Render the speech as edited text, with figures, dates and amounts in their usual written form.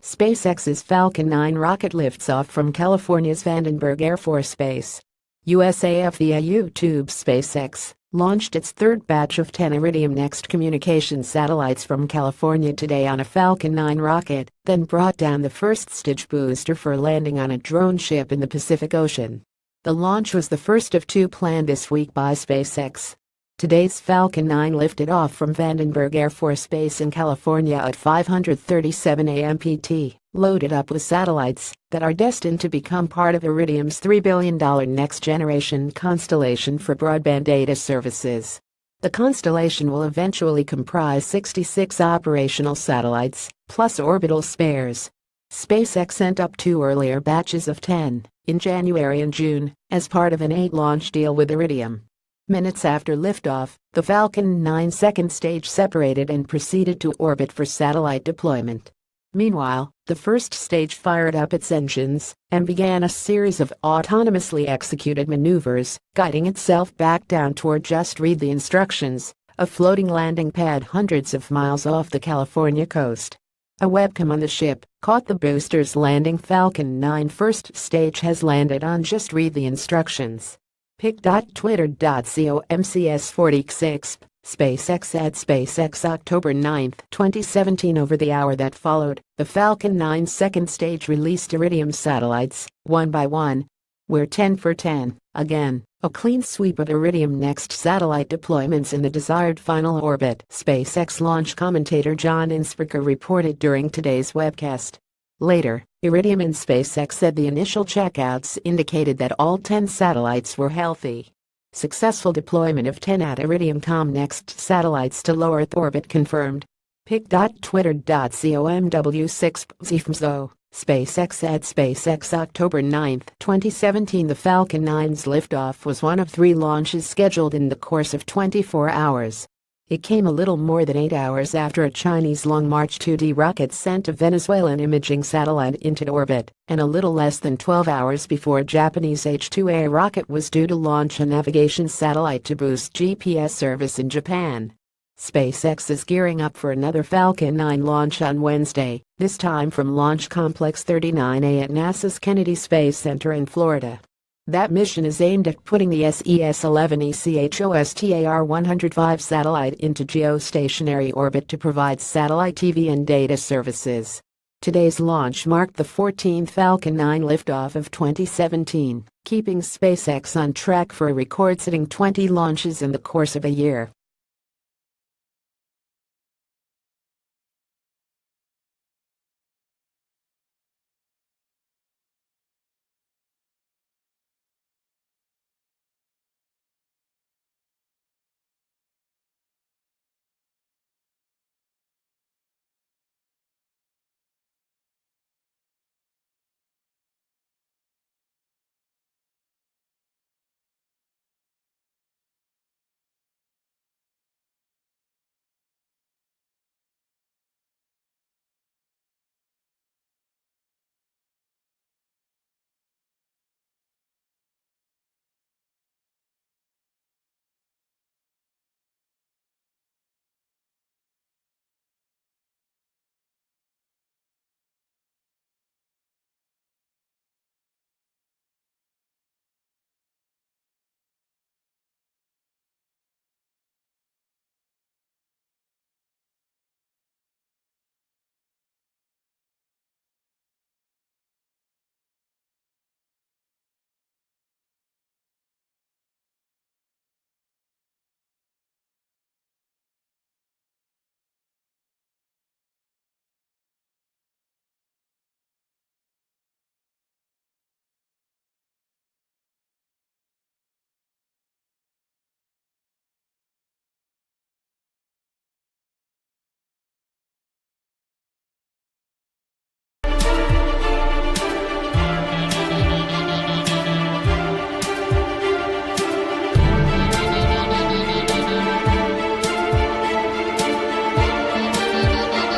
SpaceX's Falcon 9 rocket lifts off from California's Vandenberg Air Force Base. USAF via YouTube. SpaceX launched its third batch of 10 Iridium Next communications satellites from California today on a Falcon 9 rocket, then brought down the first stage booster for landing on a drone ship in the Pacific Ocean. The launch was the first of two planned this week by SpaceX. Today's Falcon 9 lifted off from Vandenberg Air Force Base in California at 5:37 a.m. PT, loaded up with satellites that are destined to become part of Iridium's $3 billion next-generation constellation for broadband data services. The constellation will eventually comprise 66 operational satellites, plus orbital spares. SpaceX sent up two earlier batches of 10, in January and June, as part of an 8-launch deal with Iridium. Minutes after liftoff, the Falcon 9 second stage separated and proceeded to orbit for satellite deployment. Meanwhile, the first stage fired up its engines and began a series of autonomously executed maneuvers, guiding itself back down toward Just Read the Instructions, a floating landing pad hundreds of miles off the California coast. A webcam on the ship caught the boosters landing. Falcon 9 first stage has landed on Just Read the Instructions. pic.twitter.com/MCS46, SpaceX at SpaceX October 9, 2017. Over the hour that followed, the Falcon 9 second stage released Iridium satellites, one by one. We're 10 for 10, again, a clean sweep of Iridium Next satellite deployments in the desired final orbit, SpaceX launch commentator John Insperger reported during today's webcast. Later, Iridium and SpaceX said the initial checkouts indicated that all 10 satellites were healthy. Successful deployment of 10 at Iridium.com Next satellites to low Earth orbit confirmed. pic.twitter.com/W6PZFMZO, SpaceX at SpaceX October 9, 2017. The Falcon 9's liftoff was one of 3 launches scheduled in the course of 24 hours. It came a little more than 8 hours after a Chinese Long March 2D rocket sent a Venezuelan imaging satellite into orbit, and a little less than 12 hours before a Japanese H-2A rocket was due to launch a navigation satellite to boost GPS service in Japan. SpaceX is gearing up for another Falcon 9 launch on Wednesday, this time from Launch Complex 39A at NASA's Kennedy Space Center in Florida. That mission is aimed at putting the SES-11 ECHOSTAR-105 satellite into geostationary orbit to provide satellite TV and data services. Today's launch marked the 14th Falcon 9 liftoff of 2017, keeping SpaceX on track for a record-setting 20 launches in the course of a year.